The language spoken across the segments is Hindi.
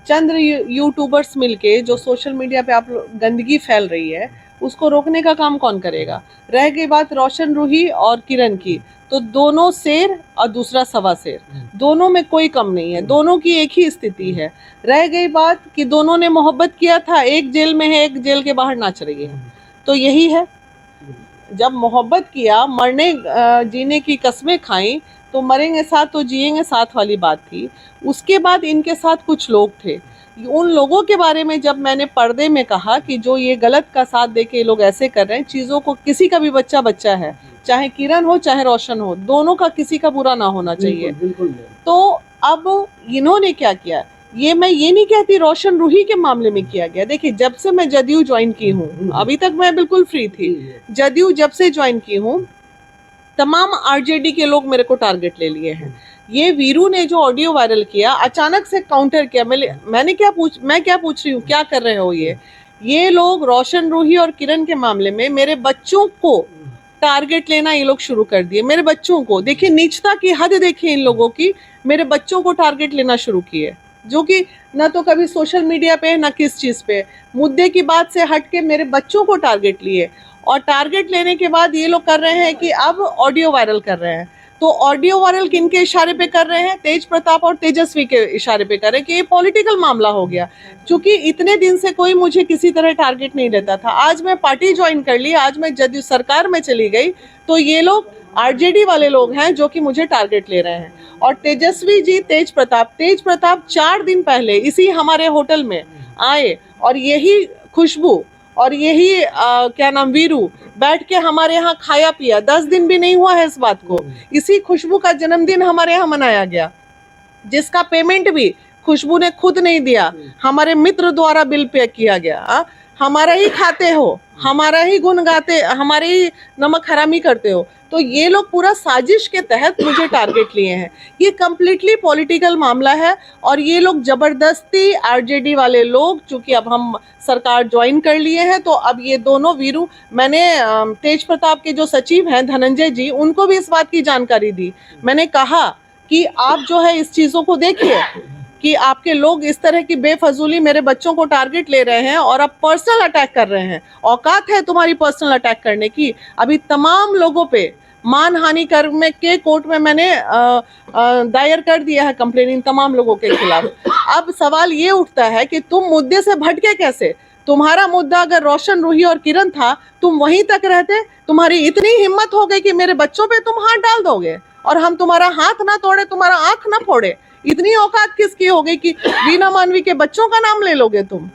चंद यूट्यूबर्स मिलके जो सोशल मीडिया पे आप गंदगी फैल रही है उसको रोकने का काम कौन करेगा। रह गई बात रोशन रूही और किरण की, तो दोनों शेर और दूसरा सवा शेर, दोनों में कोई कम नहीं है, दोनों की एक ही स्थिति है। रह गई बात कि दोनों ने मोहब्बत किया था, एक जेल में है, एक जेल के बाहर नाच रही है, तो यही है। जब मोहब्बत किया, मरने जीने की कस्में खाई, तो मरेंगे साथ तो जिएंगे साथ वाली बात थी। उसके बाद इनके साथ कुछ लोग थे, उन लोगों के बारे में जब मैंने पर्दे में कहा कि जो ये गलत का साथ दे के लोग ऐसे कर रहे हैं, चीज़ों को, किसी का भी बच्चा है, चाहे किरण हो चाहे रोशन हो, दोनों का किसी का बुरा ना होना चाहिए। बिल्कुल। तो अब इन्होंने क्या किया, ये मैं ये नहीं कहती रोशन रूही के मामले में किया गया। देखिए, जब से मैं जदयू ज्वाइन की हूँ, अभी तक मैं बिल्कुल फ्री थी, जदयू जब से ज्वाइन की हूँ, तमाम आरजेडी के लोग मेरे को टारगेट ले लिए हैं। ये वीरू ने जो ऑडियो वायरल किया, अचानक से काउंटर किया। मैं क्या पूछ रही हूँ, क्या कर रहे हो ये लोग रोशन रूही और किरण के मामले में मेरे बच्चों को टारगेट लेना ये लोग शुरू कर दिए। मेरे बच्चों को देखिए, नीचता की हद देखिए इन लोगों की, मेरे बच्चों को टारगेट लेना शुरू किए, जो कि ना तो कभी सोशल मीडिया पे ना किस चीज़ पे, मुद्दे की बात से हट के मेरे बच्चों को टारगेट लिए। और टारगेट लेने के बाद ये लोग कर रहे हैं कि अब ऑडियो वायरल कर रहे हैं। तो ऑडियो वायरल किन के इशारे पे कर रहे हैं? तेज प्रताप और तेजस्वी के इशारे पे कर रहे हैं कि ये पॉलिटिकल मामला हो गया। क्योंकि इतने दिन से कोई मुझे किसी तरह टारगेट नहीं लेता था, आज मैं पार्टी ज्वाइन कर ली, आज मैं जदयू सरकार में चली गई, तो ये लोग आरजेडी वाले लोग हैं जो कि मुझे टारगेट ले रहे हैं। और तेजस्वी जी, तेज प्रताप 4 दिन पहले इसी हमारे होटल में आए और यही खुशबू और यही क्या नाम, वीरू बैठ के हमारे यहाँ खाया पिया। 10 दिन भी नहीं हुआ है इस बात को। इसी खुशबू का जन्मदिन हमारे यहाँ मनाया गया, जिसका पेमेंट भी खुशबू ने खुद नहीं दिया, हमारे मित्र द्वारा बिल पे किया गया। हमारा ही खाते हो, हमारा ही गुण गाते, हमारे ही नमक हरामी करते हो। तो ये लोग पूरा साजिश के तहत मुझे टारगेट लिए हैं। ये कम्प्लीटली पॉलिटिकल मामला है और ये लोग जबरदस्ती, आरजेडी वाले लोग, चूंकि अब हम सरकार ज्वाइन कर लिए हैं, तो अब ये दोनों वीरू, मैंने तेज प्रताप के जो सचिव हैं धनंजय जी, उनको भी इस बात की जानकारी दी। मैंने कहा कि आप जो है इस चीज़ों को देखिए कि आपके लोग इस तरह की बेफजूली मेरे बच्चों को टारगेट ले रहे हैं और अब पर्सनल अटैक कर रहे हैं। औकात है तुम्हारी पर्सनल अटैक करने की? अभी तमाम लोगों पे मानहानि कर में के कोर्ट में मैंने दायर कर दिया है कंप्लेन इन तमाम लोगों के खिलाफ। अब सवाल ये उठता है कि तुम मुद्दे से भटके कैसे? तुम्हारा मुद्दा अगर रोशन रूही और किरण था, तुम वहीं तक रहते। तुम्हारी इतनी हिम्मत हो गई कि मेरे बच्चों पे तुम हाथ डाल दोगे और हम तुम्हारा हाथ ना तोड़े, तुम्हारा आंख ना फोड़े। इतनी औकात किसकी हो गई कि वीना मानवी के बच्चों का नाम ले लोगे तुम?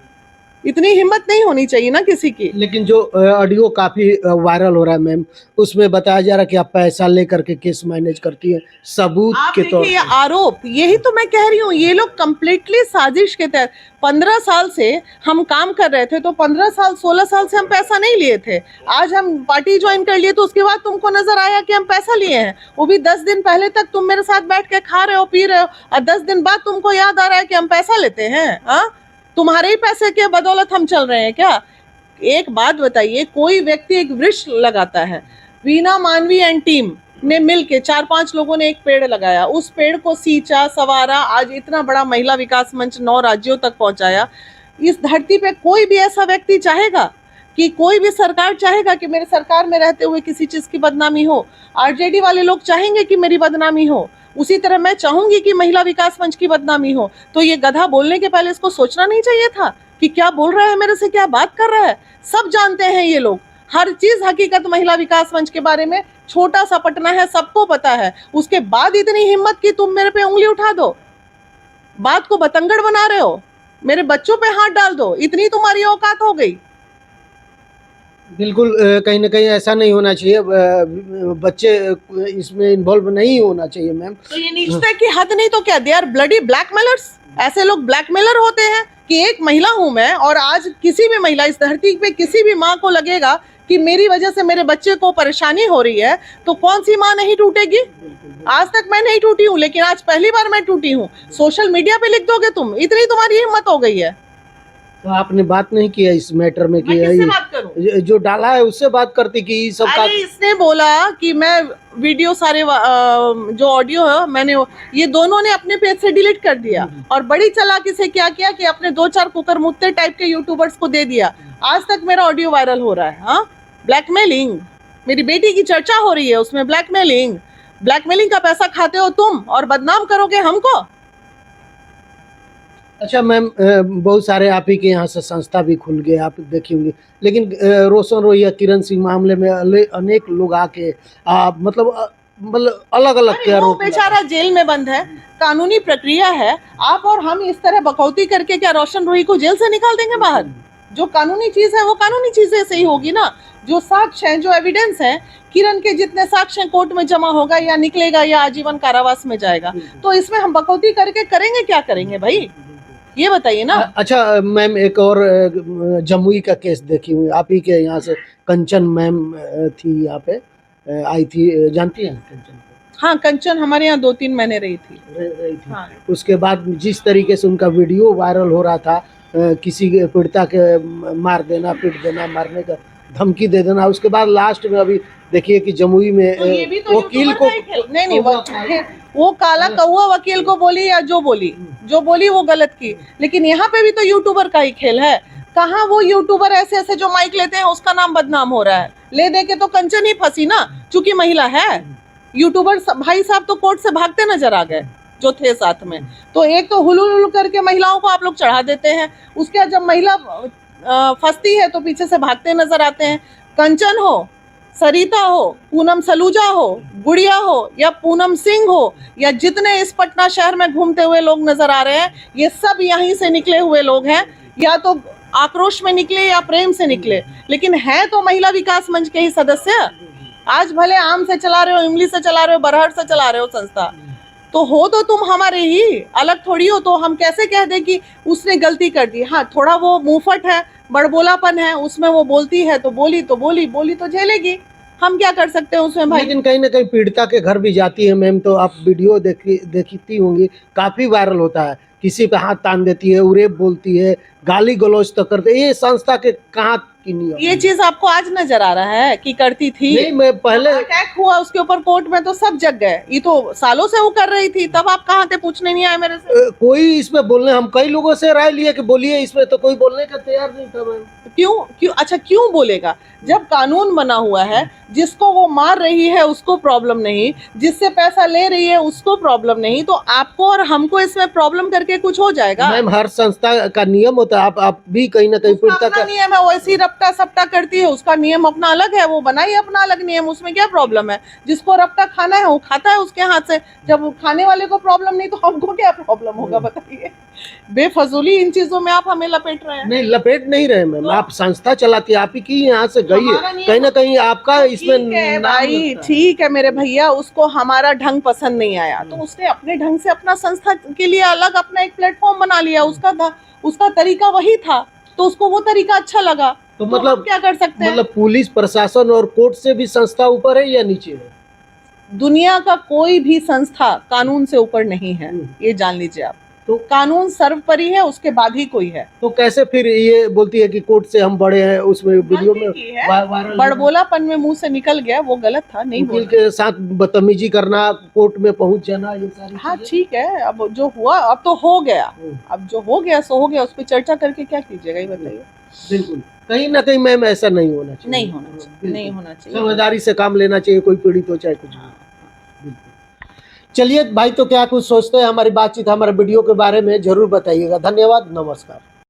इतनी हिम्मत नहीं होनी चाहिए ना किसी की। लेकिन जो ऑडियो काफी वायरल हो रहा है मैम, उसमें बताया जा रहा है कि आप पैसा लेकर के केस मैनेज करती हैं सबूत के तौर पे। आरोप, यही तो मैं कह रही हूँ, ये लोग कम्प्लीटली साजिश के तहत। 15 साल से हम काम कर रहे थे, तो 15 साल 16 साल से हम पैसा नहीं लिए थे। आज हम पार्टी ज्वाइन कर लिए तो उसके बाद तुमको नजर आया कि हम पैसा लिए हैं। वो भी 10 दिन पहले तक तुम मेरे साथ बैठ के खा रहे हो, पी रहे हो, और 10 दिन बाद तुमको याद आ रहा है कि हम पैसा लेते हैं। हाँ, तुम्हारे ही पैसे के बदौलत हम चल रहे हैं क्या? एक बात बताइए, कोई व्यक्ति एक वृक्ष लगाता है, वीना मानवी एंड टीम ने मिलके 4-5 लोगों ने एक पेड़ लगाया, उस पेड़ को सींचा, संवारा, आज इतना बड़ा महिला विकास मंच 9 राज्यों तक पहुंचाया। इस धरती पे कोई भी ऐसा व्यक्ति चाहेगा कि कोई भी सरकार चाहेगा कि मेरे सरकार में रहते हुए किसी चीज की बदनामी हो? आरजेडी वाले लोग चाहेंगे कि मेरी बदनामी हो, उसी तरह मैं चाहूंगी कि महिला विकास मंच की बदनामी हो। तो ये गधा बोलने के पहले इसको सोचना नहीं चाहिए था कि क्या बोल रहा है, मेरे से क्या बात कर रहा है? सब जानते हैं ये लोग, हर चीज हकीकत महिला विकास मंच के बारे में, छोटा सा पटना है, सबको पता है। उसके बाद इतनी हिम्मत की तुम मेरे पे उंगली उठा दो, बात को बतंगड़ बना रहे हो, मेरे बच्चों पे हाथ डाल दो, इतनी तुम्हारी औकात हो गई। बिल्कुल, कहीं ना कहीं ऐसा नहीं होना चाहिए, बच्चे इसमें इन्वॉल्व नहीं होना चाहिए मैम। तो ये नीचता की हद नहीं तो क्या? They are bloody blackmailers. ऐसे लोग ब्लैकमेलर होते हैं कि एक महिला हूं मैं, और आज किसी भी महिला इस धरती पे, किसी भी माँ को लगेगा कि मेरी वजह से मेरे बच्चे को परेशानी हो रही है, तो कौन सी माँ नहीं टूटेगी? आज तक मैं नहीं टूटी हूँ, लेकिन आज पहली बार मैं टूटी हूँ। सोशल मीडिया पे लिख दोगे तुम, इतनी तुम्हारी हिम्मत हो गई है। तो आपने बात नहीं किया इस मैटर में? मैं किससे बात करूं? जो डाला है उससे बात करती कि ये सब का अरे इसने बोला कि मैं वीडियो सारे जो ऑडियो है मैंने ये दोनों ने अपने पेज से डिलीट कर दिया और बड़ी चालाकी से क्या किया कि अपने 2-4 कुकर मुत्ते टाइप के यूट्यूबर्स को दे दिया। आज तक मेरा ऑडियो वायरल हो रहा है। हाँ, ब्लैकमेलिंग, मेरी बेटी की चर्चा हो रही है उसमें ब्लैकमेलिंग का पैसा खाते हो तुम और बदनाम करोगे हमको। अच्छा मैम, बहुत सारे आप ही के यहाँ से संस्था भी खुल गए, आप देखी होंगी, लेकिन रोशन रोहिया, किरण सिंह मामले में अनेक लोग आके मतलब अलग अलग के वो आरोप बेचारा जेल में बंद है, कानूनी प्रक्रिया है। आप और हम इस तरह बकौती करके क्या रोशन रोही को जेल से निकाल देंगे बाहर? जो कानूनी चीज है वो कानूनी चीजें से ही होगी ना। जो साक्ष्य हैं, जो एविडेंस है, किरण के जितने साक्ष्य कोर्ट में जमा होगा या निकलेगा या आजीवन कारावास में जाएगा। तो इसमें हम बकौती करके करेंगे क्या करेंगे भाई, ये बताइए ना। अच्छा मैम, एक और जमुई का केस देखी हुई, आप ही के यहाँ से कंचन मैम थी, यहाँ पे आई थी, जानती हैं कंचन को? हाँ, कंचन हमारे यहाँ 2-3 महीने रही थी। हाँ। उसके बाद जिस तरीके से उनका वीडियो वायरल हो रहा था, किसी पीड़िता के मार देना, पीट देना, मारने का धमकी दे देना, उसके बाद लास्ट में अभी देखिए कि जमुई में तो ये भी तो वकील को नहीं वो काला कौवा वकील को बोली या जो बोली वो गलत की, लेकिन यहाँ पे भी तो यूट्यूबर का ही खेल है। कहाँ वो यूट्यूबर ऐसे जो माइक लेते हैं उसका नाम बदनाम हो रहा है, ले दे के तो कंचन ही फंसी ना, चूंकि महिला है। यूट्यूबर भाई साहब तो कोर्ट से भागते नजर आ गए जो थे साथ में। तो एक तो हुलुल करके महिलाओं को आप लोग चढ़ा देते हैं, उसके बाद जब महिला फंसती है तो पीछे से भागते नजर आते हैं। कंचन हो, सरिता हो, पूनम सलूजा हो, गुड़िया हो या पूनम सिंह हो या जितने इस पटना शहर में घूमते हुए लोग नजर आ रहे हैं, ये सब यहीं से निकले हुए लोग हैं। या तो आक्रोश में निकले या प्रेम से निकले, लेकिन है तो महिला विकास मंच के ही सदस्य। आज भले आम से चला रहे हो, इमली से चला रहे हो, बरहर से चला रहे हो संस्था, तो हो तो तुम हमारे ही, अलग थोड़ी हो। तो हम कैसे कह दें कि उसने गलती कर दी? हाँ, थोड़ा वो मुंहफट है, बड़बोलापन है उसमें, वो बोलती है तो बोली तो झेलेगी, हम क्या कर सकते हैं उसमें भाई। लेकिन कहीं ना कहीं पीड़िता के घर भी जाती है मैम, तो आप वीडियो देखती होंगी, काफी वायरल होता है, किसी पे हाथ तान देती है, उरेप बोलती है, गाली गलौज तक करते। ये संस्था के कहाँ की नियम? ये चीज आपको आज नजर आ रहा है कि करती थी? नहीं, मैं पहले अटैक हुआ उसके ऊपर कोर्ट में तो सब जग गए, ये तो सालों से वो कर रही थी, तब आप कहाँ थे? पूछने नहीं आए मेरे से? कोई इसमें बोलने, हम कई लोगों से राय लिए कि बोलिए इसमें, तो कोई बोलने का तैयार नहीं था मैम। क्यों अच्छा क्यों बोलेगा? जब कानून बना हुआ है, जिसको वो मार रही है उसको प्रॉब्लम नहीं, जिससे पैसा ले रही है उसको प्रॉब्लम नहीं, तो आपको और हमको इसमें प्रॉब्लम करके कुछ हो जाएगा? मैम, हर संस्था का नियम होता है, आप भी कहीं ना कहीं पीड़िता का नियम है, वैसी रपटा सपटा करती है, उसका नियम अपना अलग है, वो बनाई अपना अलग नियम, उसमें क्या प्रॉब्लम है? जिसको रपटा खाना है वो खाता है उसके हाथ से, जब खाने वाले को प्रॉब्लम नहीं तो हमको क्या प्रॉब्लम होगा बताइए? बेफजूली इन चीजों में आप हमें लपेट रहे हैं। नहीं, लपेट नहीं रहे मैम, आप संस्था चलाती है, आप ही की यहाँ से गई है, कहीं ना कहीं आपका इसमें भाई ठीक है मेरे भैया, उसको हमारा ढंग पसंद नहीं आया तो उसने अपने ढंग से अपना संस्था के लिए अलग अपना एक प्लेटफॉर्म बना लिया, उसका तरीका वही था, तो उसको वो तरीका अच्छा लगा। तो मतलब क्या कर सकते हैं? मतलब पुलिस प्रशासन और कोर्ट से भी संस्था ऊपर है या नीचे है? दुनिया का कोई भी संस्था कानून से ऊपर नहीं है, ये जान लीजिए आप। तो कानून सर्वोपरि है, उसके बाद ही कोई है। तो कैसे फिर ये बोलती है कि कोर्ट से हम बड़े हैं, उसमें वीडियो में बड़बोलापन में मुंह से निकल गया, वो गलत था, नहीं वकील के साथ बदतमीजी करना, कोर्ट में पहुंच जाना, ये सारी हाँ ठीक है, अब जो हुआ अब तो हो गया, अब जो हो गया सो हो गया, उस पर चर्चा करके क्या कीजिएगा ये बताइए। बिल्कुल, कहीं ना कहीं मैम ऐसा नहीं होना चाहिए, नहीं होना चाहिए, समझदारी से काम लेना चाहिए, कोई पीड़ित हो चाहे कुछ भी। चलिए भाई, तो क्या कुछ सोचते हैं हमारी बातचीत, हमारे वीडियो के बारे में जरूर बताइएगा। धन्यवाद, नमस्कार।